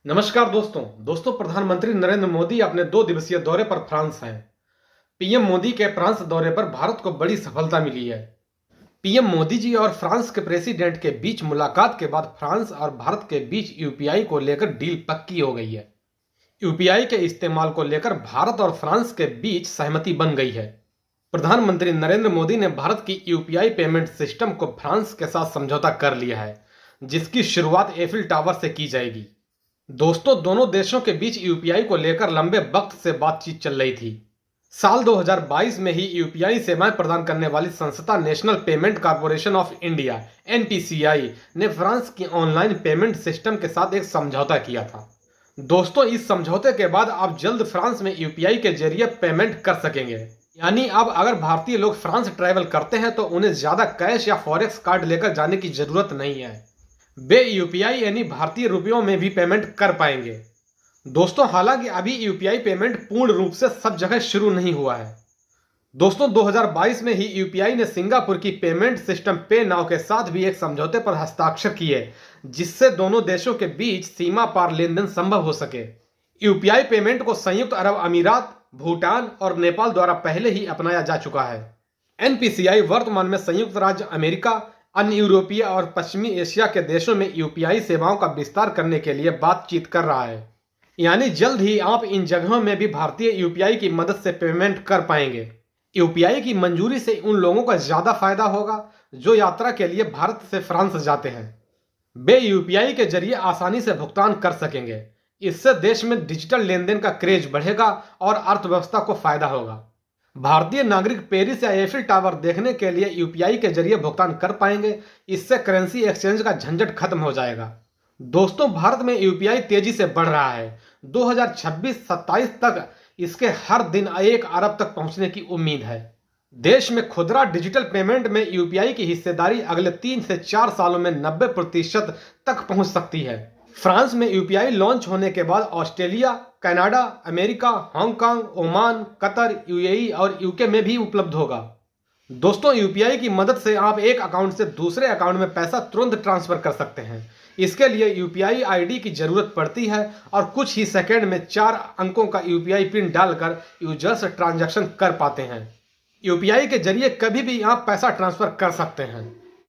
नमस्कार दोस्तों प्रधानमंत्री नरेंद्र मोदी अपने 2 दिवसीय दौरे पर फ्रांस हैं। पीएम मोदी के फ्रांस दौरे पर भारत को बड़ी सफलता मिली है। पीएम मोदी जी और फ्रांस के प्रेसिडेंट के बीच मुलाकात के बाद फ्रांस और भारत के बीच यूपीआई को लेकर डील पक्की हो गई है। यूपीआई के इस्तेमाल को लेकर भारत और फ्रांस के बीच सहमति बन गई है। प्रधानमंत्री नरेंद्र मोदी ने भारत की यूपीआई पेमेंट सिस्टम को फ्रांस के साथ समझौता कर लिया है, जिसकी शुरुआत एफिल टावर से की जाएगी। दोनों देशों के बीच यूपीआई को लेकर लंबे वक्त से बातचीत चल रही थी। साल 2022 में ही यूपीआई सेवाएं प्रदान करने वाली संस्था national payment corporation of India NPCI ने फ्रांस की ऑनलाइन पेमेंट सिस्टम के साथ एक समझौता किया था। इस समझौते के बाद आप जल्द फ्रांस में यूपीआई के जरिए पेमेंट कर सकेंगे। यानी अब अगर भारतीय लोग फ्रांस ट्रैवल करते हैं तो उन्हें ज्यादा कैश या फॉरेक्स कार्ड लेकर जाने की जरूरत नहीं है। वे यूपीआई यानी भारतीय रुपयों में भी पेमेंट कर पाएंगे। हालांकि अभी यूपीआई पेमेंट पूर्ण रूप से सब जगह शुरू नहीं हुआ है। 2022 में ही यूपीआई ने सिंगापुर की पेमेंट सिस्टम पे नाउ के साथ भी एक समझौते पर हस्ताक्षर किए, जिससे दोनों देशों के बीच सीमा पार लेन देन संभव हो सके। यूपीआई पेमेंट को संयुक्त अरब अमीरात, भूटान और नेपाल द्वारा पहले ही अपनाया जा चुका है। एनपीसीआई वर्तमान में संयुक्त राज्य अमेरिका, अन्य यूरोपीय और पश्चिमी एशिया के देशों में यूपीआई सेवाओं का विस्तार करने के लिए बातचीत कर रहा है। यानी जल्द ही आप इन जगहों में भी भारतीय यूपीआई की मदद से पेमेंट कर पाएंगे। यूपीआई की मंजूरी से उन लोगों का ज्यादा फायदा होगा जो यात्रा के लिए भारत से फ्रांस जाते हैं। वे यूपीआई के जरिए आसानी से भुगतान कर सकेंगे। इससे देश में डिजिटल लेन देन का क्रेज बढ़ेगा और अर्थव्यवस्था को फायदा होगा। भारतीय नागरिक पेरिस या एफिल टावर देखने के लिए यूपीआई के जरिए भुगतान कर पाएंगे। इससे करेंसी एक्सचेंज का झंझट खत्म हो जाएगा। भारत में यूपीआई तेजी से बढ़ रहा है। 2026-27 तक इसके हर दिन 1 अरब तक पहुंचने की उम्मीद है। देश में खुदरा डिजिटल पेमेंट में यूपीआई की हिस्सेदारी अगले 3 से 4 सालों में 90% तक पहुंच सकती है। फ्रांस में यूपीआई लॉन्च होने के बाद Australia, Canada, America, Hong Kong, Oman, Qatar, UAE और यूके में भी उपलब्ध होगा। यूपीआई की मदद से आप एक अकाउंट से दूसरे अकाउंट में पैसा तुरंत ट्रांसफर कर सकते हैं। इसके लिए यूपीआई आईडी की जरूरत पड़ती है और कुछ ही सेकंड में 4 अंकों का यूपीआई पिन डालकर यूजर्स ट्रांजैक्शन कर पाते हैं। यूपीआई के जरिए कभी भी आप पैसा ट्रांसफर कर सकते हैं।